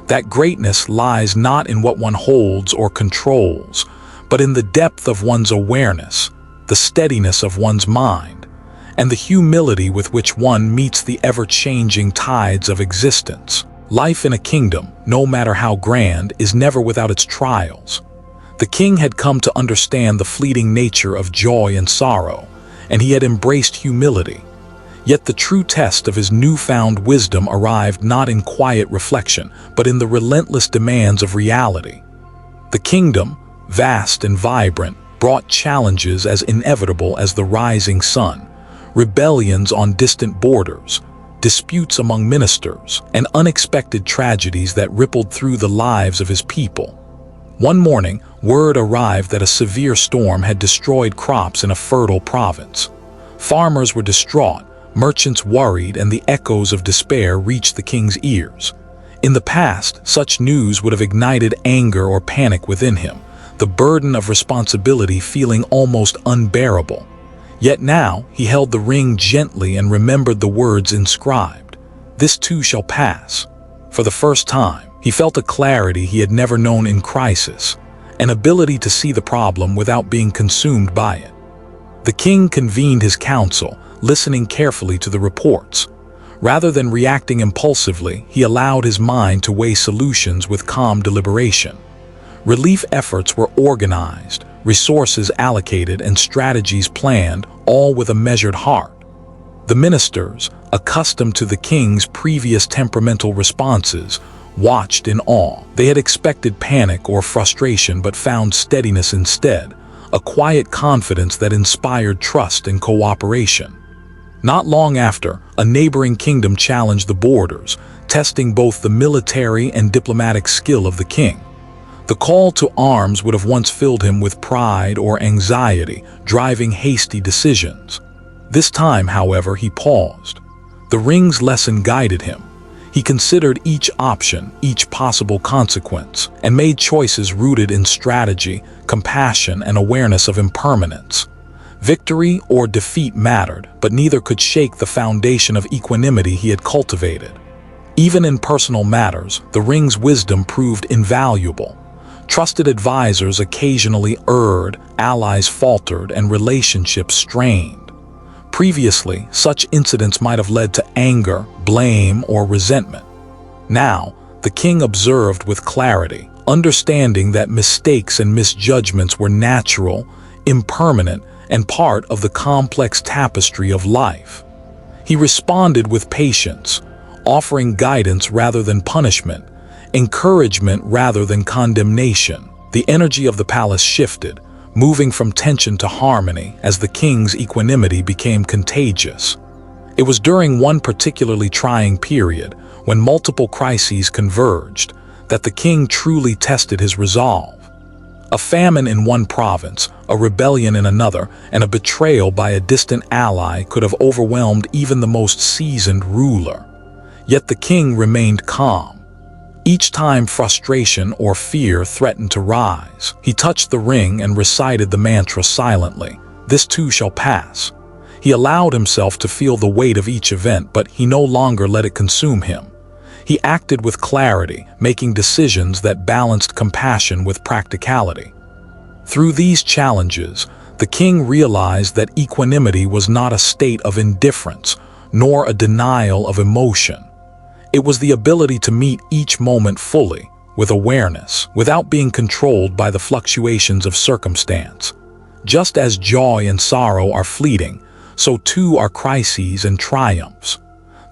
That greatness lies not in what one holds or controls, but in the depth of one's awareness, the steadiness of one's mind, and the humility with which one meets the ever-changing tides of existence. Life in a kingdom, no matter how grand, is never without its trials. The king had come to understand the fleeting nature of joy and sorrow, and he had embraced humility. Yet the true test of his newfound wisdom arrived not in quiet reflection, but in the relentless demands of reality. The kingdom, vast and vibrant, brought challenges as inevitable as the rising sun, rebellions on distant borders, disputes among ministers, and unexpected tragedies that rippled through the lives of his people. One morning, word arrived that a severe storm had destroyed crops in a fertile province. Farmers were distraught, merchants worried, and the echoes of despair reached the king's ears. In the past, such news would have ignited anger or panic within him, the burden of responsibility feeling almost unbearable. Yet now he held the ring gently and remembered the words inscribed, "This too shall pass." For the first time, he felt a clarity he had never known in crisis, an ability to see the problem without being consumed by it. The king convened his council, listening carefully to the reports. Rather than reacting impulsively, he allowed his mind to weigh solutions with calm deliberation. Relief efforts were organized, resources allocated, and strategies planned, all with a measured heart. The ministers, accustomed to the king's previous temperamental responses, watched in awe. They had expected panic or frustration but found steadiness instead, a quiet confidence that inspired trust and cooperation. Not long after, a neighboring kingdom challenged the borders, testing both the military and diplomatic skill of the king. The call to arms would have once filled him with pride or anxiety, driving hasty decisions. This time, however, he paused. The ring's lesson guided him. He considered each option, each possible consequence, and made choices rooted in strategy, compassion, and awareness of impermanence. Victory or defeat mattered, but neither could shake the foundation of equanimity he had cultivated. Even in personal matters, the ring's wisdom proved invaluable. Trusted advisors occasionally erred, allies faltered, and relationships strained. Previously, such incidents might have led to anger, blame, or resentment. Now, the king observed with clarity, understanding that mistakes and misjudgments were natural, impermanent, and part of the complex tapestry of life. He responded with patience, offering guidance rather than punishment, encouragement rather than condemnation. The energy of the palace shifted, moving from tension to harmony as the king's equanimity became contagious. It was during one particularly trying period, when multiple crises converged, that the king truly tested his resolve. A famine in one province, a rebellion in another, and a betrayal by a distant ally could have overwhelmed even the most seasoned ruler. Yet the king remained calm. Each time frustration or fear threatened to rise, he touched the ring and recited the mantra silently, "This too shall pass." He allowed himself to feel the weight of each event, but he no longer let it consume him. He acted with clarity, making decisions that balanced compassion with practicality. Through these challenges, the king realized that equanimity was not a state of indifference, nor a denial of emotion. It was the ability to meet each moment fully, with awareness, without being controlled by the fluctuations of circumstance. Just as joy and sorrow are fleeting, so too are crises and triumphs.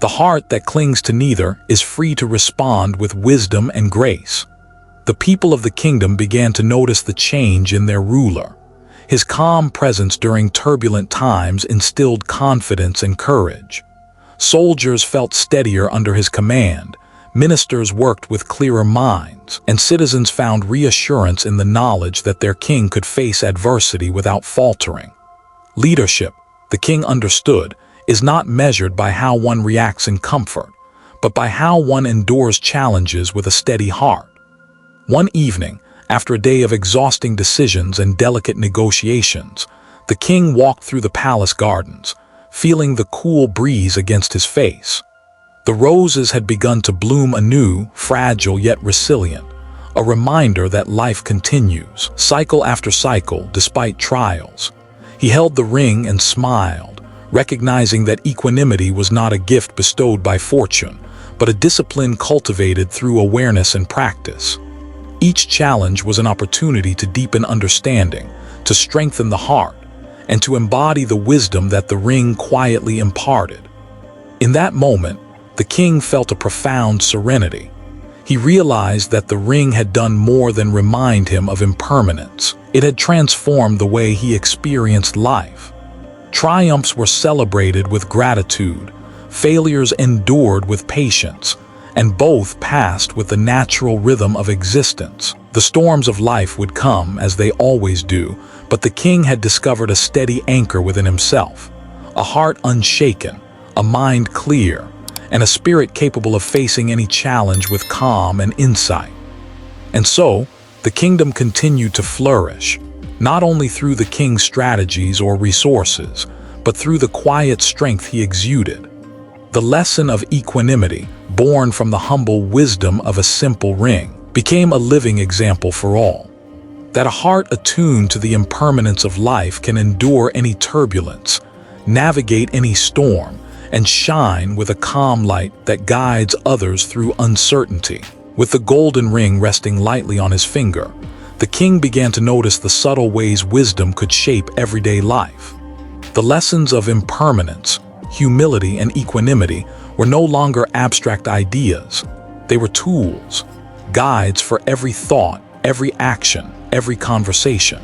The heart that clings to neither is free to respond with wisdom and grace. The people of the kingdom began to notice the change in their ruler. His calm presence during turbulent times instilled confidence and courage. Soldiers felt steadier under his command, ministers worked with clearer minds, and citizens found reassurance in the knowledge that their king could face adversity without faltering. Leadership, the king understood, is not measured by how one reacts in comfort, but by how one endures challenges with a steady heart. One evening, after a day of exhausting decisions and delicate negotiations, the king walked through the palace gardens, feeling the cool breeze against his face. The roses had begun to bloom anew, fragile yet resilient, a reminder that life continues, cycle after cycle, despite trials. He held the ring and smiled, recognizing that equanimity was not a gift bestowed by fortune, but a discipline cultivated through awareness and practice. Each challenge was an opportunity to deepen understanding, to strengthen the heart, and to embody the wisdom that the ring quietly imparted. In that moment, the king felt a profound serenity. He realized that the ring had done more than remind him of impermanence. It had transformed the way he experienced life. Triumphs were celebrated with gratitude, failures endured with patience, and both passed with the natural rhythm of existence. The storms of life would come, as they always do, but the king had discovered a steady anchor within himself, a heart unshaken, a mind clear, and a spirit capable of facing any challenge with calm and insight. And so, the kingdom continued to flourish, not only through the king's strategies or resources, but through the quiet strength he exuded. The lesson of equanimity, born from the humble wisdom of a simple ring, became a living example for all. That a heart attuned to the impermanence of life can endure any turbulence, navigate any storm, and shine with a calm light that guides others through uncertainty. With the golden ring resting lightly on his finger, the king began to notice the subtle ways wisdom could shape everyday life. The lessons of impermanence, humility, and equanimity were no longer abstract ideas. They were tools, guides for every thought, every action, every conversation.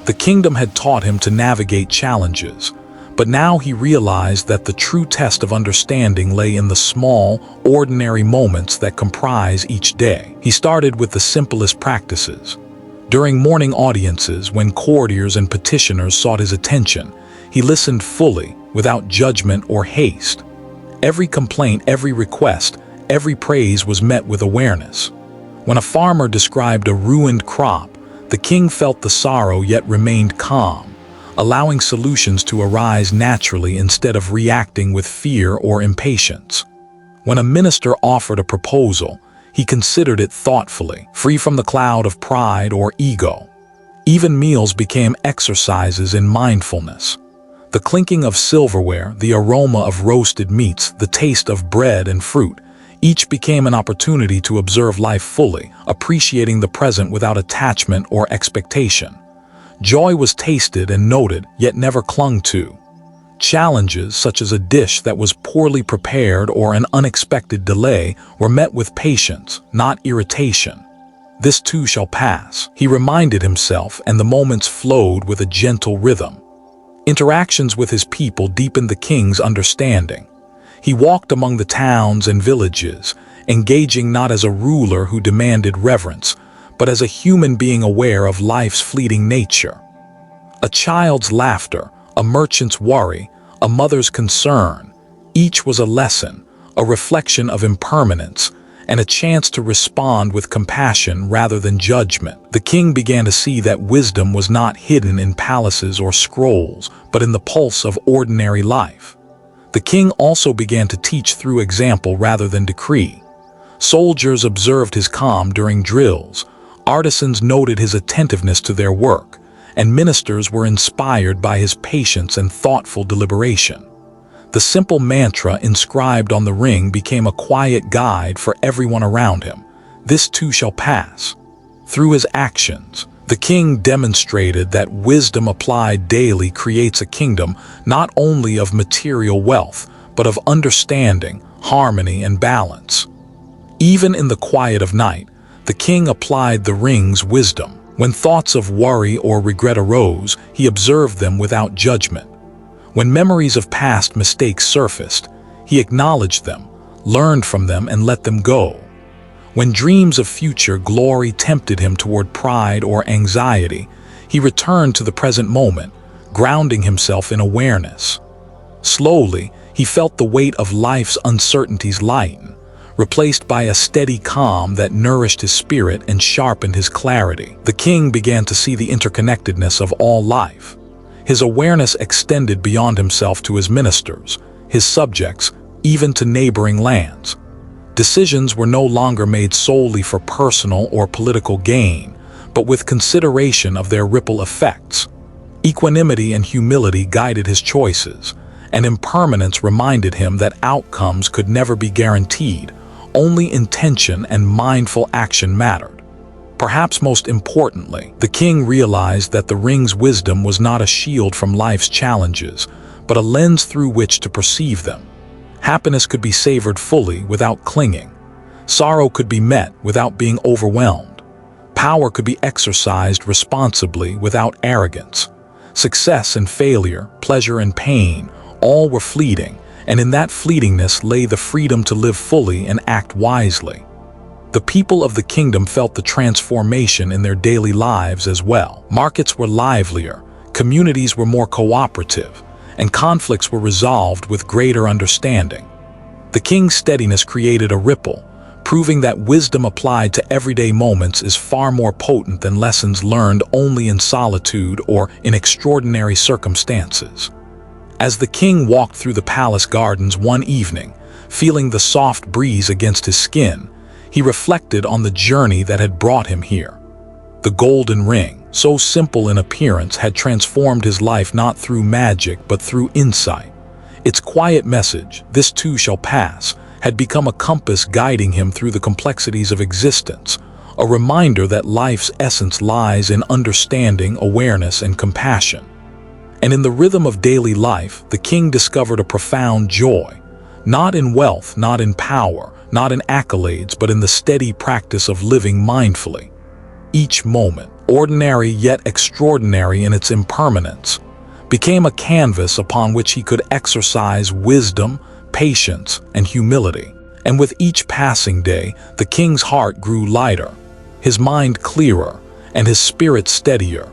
The kingdom had taught him to navigate challenges, but now he realized that the true test of understanding lay in the small, ordinary moments that comprise each day. He started with the simplest practices. During morning audiences, when courtiers and petitioners sought his attention, he listened fully, without judgment or haste. Every complaint, every request, every praise was met with awareness. When a farmer described a ruined crop, the king felt the sorrow yet remained calm, allowing solutions to arise naturally instead of reacting with fear or impatience. When a minister offered a proposal, he considered it thoughtfully, free from the cloud of pride or ego. Even meals became exercises in mindfulness. The clinking of silverware, the aroma of roasted meats, the taste of bread and fruit, each became an opportunity to observe life fully, appreciating the present without attachment or expectation. Joy was tasted and noted, yet never clung to. Challenges, such as a dish that was poorly prepared or an unexpected delay, were met with patience, not irritation. This too shall pass, he reminded himself, and the moments flowed with a gentle rhythm. Interactions with his people deepened the king's understanding. He walked among the towns and villages, engaging not as a ruler who demanded reverence, but as a human being aware of life's fleeting nature. A child's laughter, a merchant's worry, a mother's concern, each was a lesson, a reflection of impermanence, and a chance to respond with compassion rather than judgment. The king began to see that wisdom was not hidden in palaces or scrolls, but in the pulse of ordinary life. The king also began to teach through example rather than decree. Soldiers observed his calm during drills, artisans noted his attentiveness to their work, and ministers were inspired by his patience and thoughtful deliberation. The simple mantra inscribed on the ring became a quiet guide for everyone around him. This too shall pass. Through his actions, the king demonstrated that wisdom applied daily creates a kingdom not only of material wealth, but of understanding, harmony, and balance. Even in the quiet of night, the king applied the ring's wisdom. When thoughts of worry or regret arose, he observed them without judgment. When memories of past mistakes surfaced, he acknowledged them, learned from them, and let them go. When dreams of future glory tempted him toward pride or anxiety, he returned to the present moment, grounding himself in awareness. Slowly, he felt the weight of life's uncertainties lighten, replaced by a steady calm that nourished his spirit and sharpened his clarity. The king began to see the interconnectedness of all life. His awareness extended beyond himself to his ministers, his subjects, even to neighboring lands. Decisions were no longer made solely for personal or political gain, but with consideration of their ripple effects. Equanimity and humility guided his choices, and impermanence reminded him that outcomes could never be guaranteed. Only intention and mindful action mattered. Perhaps most importantly, the king realized that the ring's wisdom was not a shield from life's challenges, but a lens through which to perceive them. Happiness could be savored fully without clinging. Sorrow could be met without being overwhelmed. Power could be exercised responsibly without arrogance. Success and failure, pleasure and pain, all were fleeting, and in that fleetingness lay the freedom to live fully and act wisely. The people of the kingdom felt the transformation in their daily lives as well. Markets were livelier, communities were more cooperative, and conflicts were resolved with greater understanding. The king's steadiness created a ripple, proving that wisdom applied to everyday moments is far more potent than lessons learned only in solitude or in extraordinary circumstances. As the king walked through the palace gardens one evening, feeling the soft breeze against his skin, he reflected on the journey that had brought him here. The golden ring, so simple in appearance, had transformed his life not through magic but through insight. Its quiet message, "This too shall pass," had become a compass guiding him through the complexities of existence, a reminder that life's essence lies in understanding, awareness, and compassion. And in the rhythm of daily life, the king discovered a profound joy, not in wealth, not in power, not in accolades, but in the steady practice of living mindfully. Each moment, ordinary yet extraordinary in its impermanence, became a canvas upon which he could exercise wisdom, patience, and humility. And with each passing day, the king's heart grew lighter, his mind clearer, and his spirit steadier,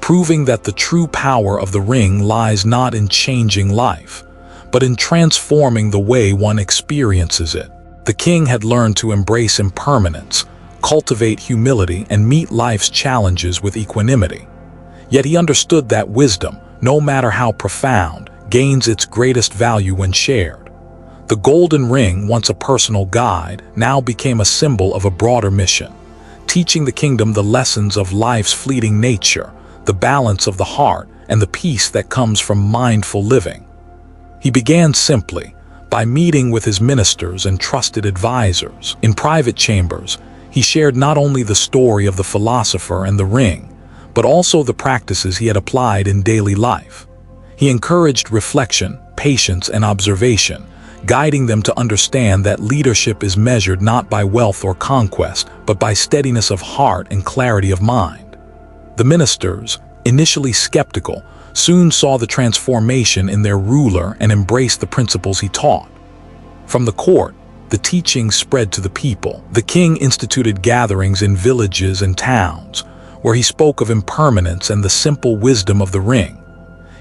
proving that the true power of the ring lies not in changing life, but in transforming the way one experiences it. The king had learned to embrace impermanence, cultivate humility, and meet life's challenges with equanimity. Yet he understood that wisdom, no matter how profound, gains its greatest value when shared. The golden ring, once a personal guide, now became a symbol of a broader mission, teaching the kingdom the lessons of life's fleeting nature, the balance of the heart, and the peace that comes from mindful living. He began simply, by meeting with his ministers and trusted advisors. In private chambers, he shared not only the story of the philosopher and the ring, but also the practices he had applied in daily life. He encouraged reflection, patience, and observation, guiding them to understand that leadership is measured not by wealth or conquest, but by steadiness of heart and clarity of mind. The ministers, initially skeptical, soon saw the transformation in their ruler and embraced the principles he taught. From the court, the teachings spread to the people. The king instituted gatherings in villages and towns, where he spoke of impermanence and the simple wisdom of the ring.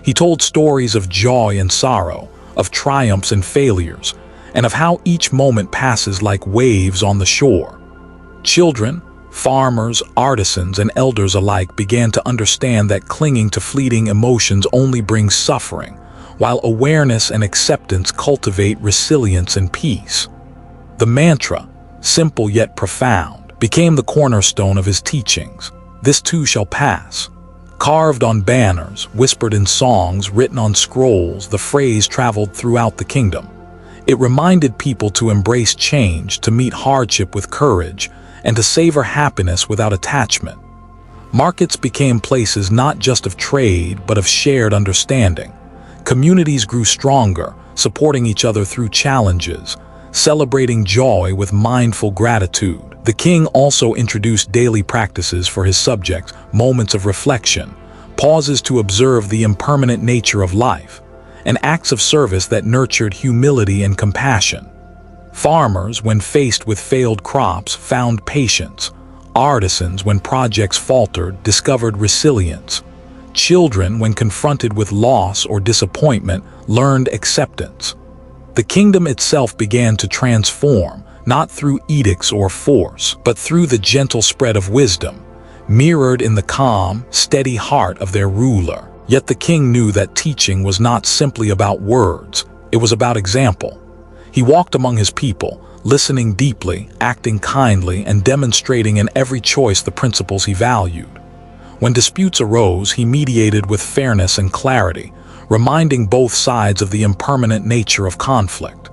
He told stories of joy and sorrow, of triumphs and failures, and of how each moment passes like waves on the shore. Children, farmers, artisans, and elders alike began to understand that clinging to fleeting emotions only brings suffering, while awareness and acceptance cultivate resilience and peace. The mantra, simple yet profound, became the cornerstone of his teachings. "This too shall pass." Carved on banners, whispered in songs, written on scrolls, the phrase traveled throughout the kingdom. It reminded people to embrace change, to meet hardship with courage, and to savor happiness without attachment. Markets became places not just of trade, but of shared understanding. Communities grew stronger, supporting each other through challenges, celebrating joy with mindful gratitude. The king also introduced daily practices for his subjects, moments of reflection, pauses to observe the impermanent nature of life, and acts of service that nurtured humility and compassion. Farmers, when faced with failed crops, found patience. Artisans, when projects faltered, discovered resilience. Children, when confronted with loss or disappointment, learned acceptance. The kingdom itself began to transform, not through edicts or force, but through the gentle spread of wisdom, mirrored in the calm, steady heart of their ruler. Yet the king knew that teaching was not simply about words, it was about example. He walked among his people, listening deeply, acting kindly, and demonstrating in every choice the principles he valued. When disputes arose, he mediated with fairness and clarity, reminding both sides of the impermanent nature of conflict.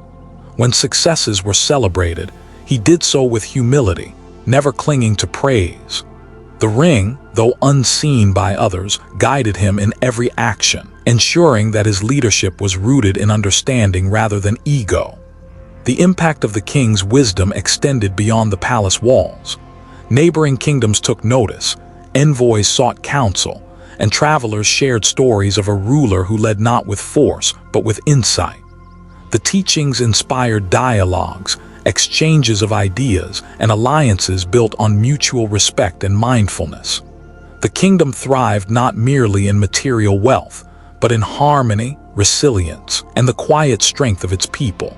When successes were celebrated, he did so with humility, never clinging to praise. The ring, though unseen by others, guided him in every action, ensuring that his leadership was rooted in understanding rather than ego. The impact of the king's wisdom extended beyond the palace walls. Neighboring kingdoms took notice, envoys sought counsel, and travelers shared stories of a ruler who led not with force, but with insight. The teachings inspired dialogues, exchanges of ideas, and alliances built on mutual respect and mindfulness. The kingdom thrived not merely in material wealth, but in harmony, resilience, and the quiet strength of its people.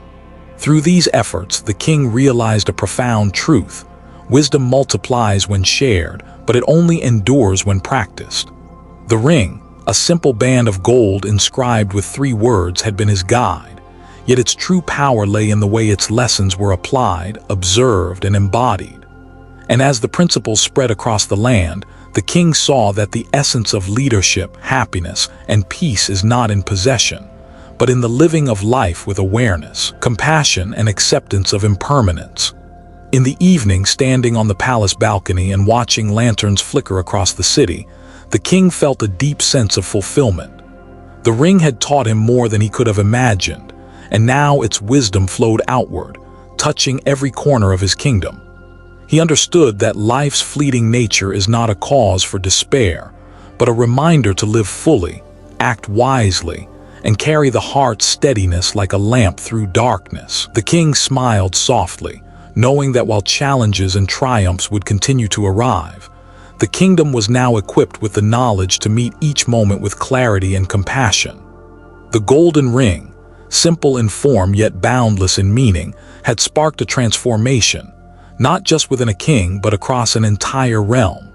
Through these efforts, the king realized a profound truth. Wisdom multiplies when shared, but it only endures when practiced. The ring, a simple band of gold inscribed with 3 words, had been his guide, yet its true power lay in the way its lessons were applied, observed, and embodied. And as the principles spread across the land, the king saw that the essence of leadership, happiness, and peace is not in possession, but in the living of life with awareness, compassion, and acceptance of impermanence. In the evening, standing on the palace balcony and watching lanterns flicker across the city, the king felt a deep sense of fulfillment. The ring had taught him more than he could have imagined, and now its wisdom flowed outward, touching every corner of his kingdom. He understood that life's fleeting nature is not a cause for despair, but a reminder to live fully, act wisely, and carry the heart's steadiness like a lamp through darkness. The king smiled softly, knowing that while challenges and triumphs would continue to arrive, the kingdom was now equipped with the knowledge to meet each moment with clarity and compassion. The golden ring, simple in form yet boundless in meaning, had sparked a transformation, not just within a king but across an entire realm.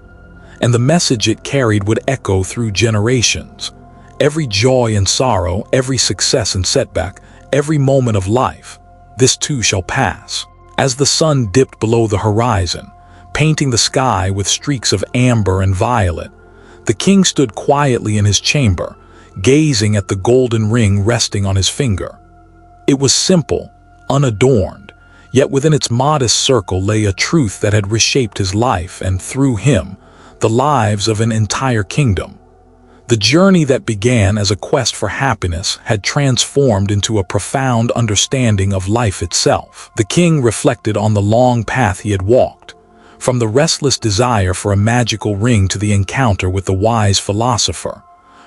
And the message it carried would echo through generations. Every joy and sorrow, every success and setback, every moment of life, this too shall pass. As the sun dipped below the horizon, painting the sky with streaks of amber and violet, the king stood quietly in his chamber, gazing at the golden ring resting on his finger. It was simple, unadorned, yet within its modest circle lay a truth that had reshaped his life and, through him, the lives of an entire kingdom. The journey that began as a quest for happiness had transformed into a profound understanding of life itself. The king reflected on the long path he had walked, from the restless desire for a magical ring to the encounter with the wise philosopher,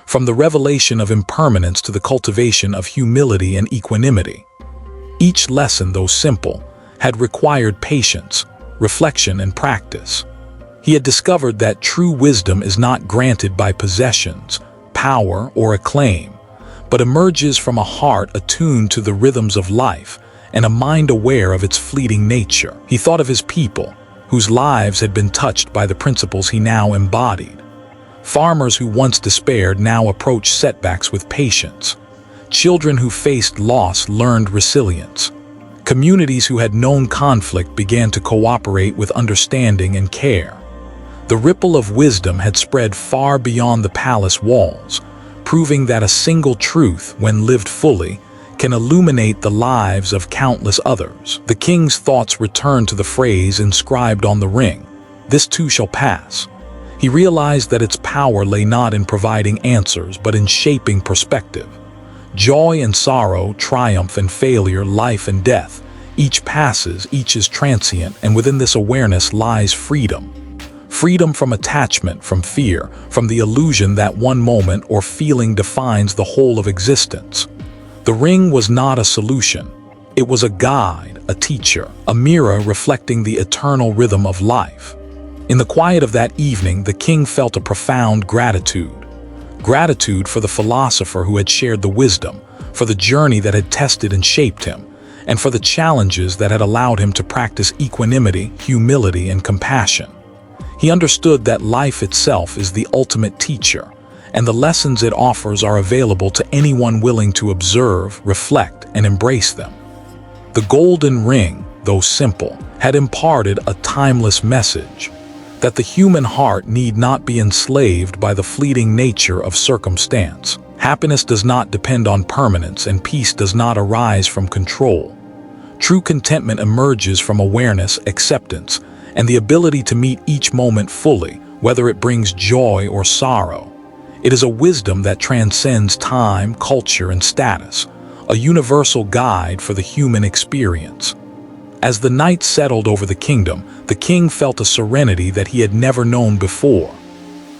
from the revelation of impermanence to the cultivation of humility and equanimity. Each lesson, though simple, had required patience, reflection, and practice. He had discovered that true wisdom is not granted by possessions, power, or acclaim, but emerges from a heart attuned to the rhythms of life and a mind aware of its fleeting nature. He thought of his people, whose lives had been touched by the principles he now embodied. Farmers who once despaired now approached setbacks with patience. Children who faced loss learned resilience. Communities who had known conflict began to cooperate with understanding and care. The ripple of wisdom had spread far beyond the palace walls, proving that a single truth, when lived fully, can illuminate the lives of countless others. The king's thoughts returned to the phrase inscribed on the ring, "This too shall pass." He realized that its power lay not in providing answers, but in shaping perspective. Joy and sorrow, triumph and failure, life and death, each passes, each is transient, and within this awareness lies freedom. Freedom from attachment, from fear, from the illusion that one moment or feeling defines the whole of existence. The ring was not a solution. It was a guide, a teacher, a mirror reflecting the eternal rhythm of life. In the quiet of that evening, the king felt a profound gratitude. Gratitude for the philosopher who had shared the wisdom, for the journey that had tested and shaped him, and for the challenges that had allowed him to practice equanimity, humility, and compassion. He understood that life itself is the ultimate teacher, and the lessons it offers are available to anyone willing to observe, reflect, and embrace them. The golden ring, though simple, had imparted a timeless message, that the human heart need not be enslaved by the fleeting nature of circumstance. Happiness does not depend on permanence, and peace does not arise from control. True contentment emerges from awareness, acceptance, and the ability to meet each moment fully, whether it brings joy or sorrow. It is a wisdom that transcends time, culture, and status, a universal guide for the human experience. As the night settled over the kingdom, the king felt a serenity that he had never known before.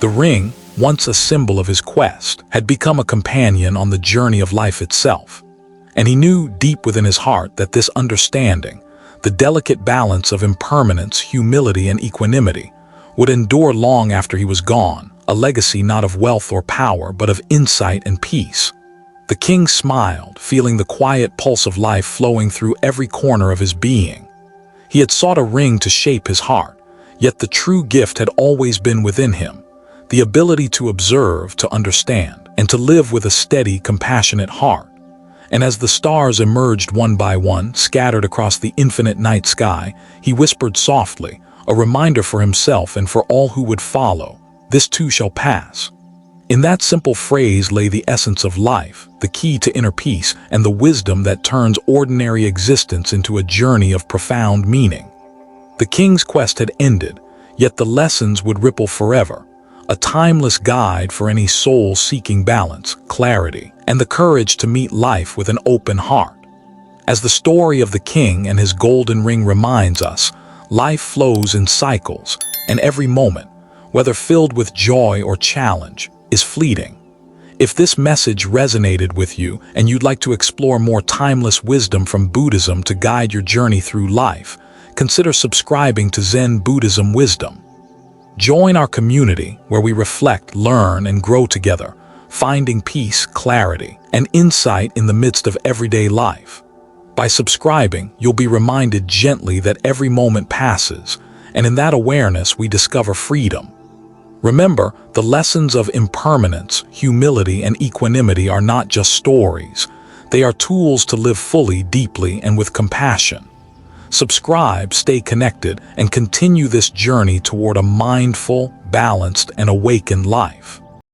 The ring, once a symbol of his quest, had become a companion on the journey of life itself. And he knew deep within his heart that this understanding, the delicate balance of impermanence, humility, and equanimity, would endure long after he was gone, a legacy not of wealth or power, but of insight and peace. The king smiled, feeling the quiet pulse of life flowing through every corner of his being. He had sought a ring to shape his heart, yet the true gift had always been within him, the ability to observe, to understand, and to live with a steady, compassionate heart. And as the stars emerged one by one, scattered across the infinite night sky, he whispered softly, a reminder for himself and for all who would follow, "This too shall pass." In that simple phrase lay the essence of life, the key to inner peace, and the wisdom that turns ordinary existence into a journey of profound meaning. The king's quest had ended, yet the lessons would ripple forever, a timeless guide for any soul seeking balance, clarity, and the courage to meet life with an open heart. As the story of the king and his golden ring reminds us, life flows in cycles, and every moment, whether filled with joy or challenge, is fleeting. If this message resonated with you and you'd like to explore more timeless wisdom from Buddhism to guide your journey through life, consider subscribing to Zen Buddhism Wisdom. Join our community where we reflect, learn, and grow together, finding peace, clarity, and insight in the midst of everyday life. By subscribing, you'll be reminded gently that every moment passes, and in that awareness we discover freedom. Remember, the lessons of impermanence, humility, and equanimity are not just stories. They are tools to live fully, deeply, and with compassion. Subscribe, stay connected, and continue this journey toward a mindful, balanced, and awakened life.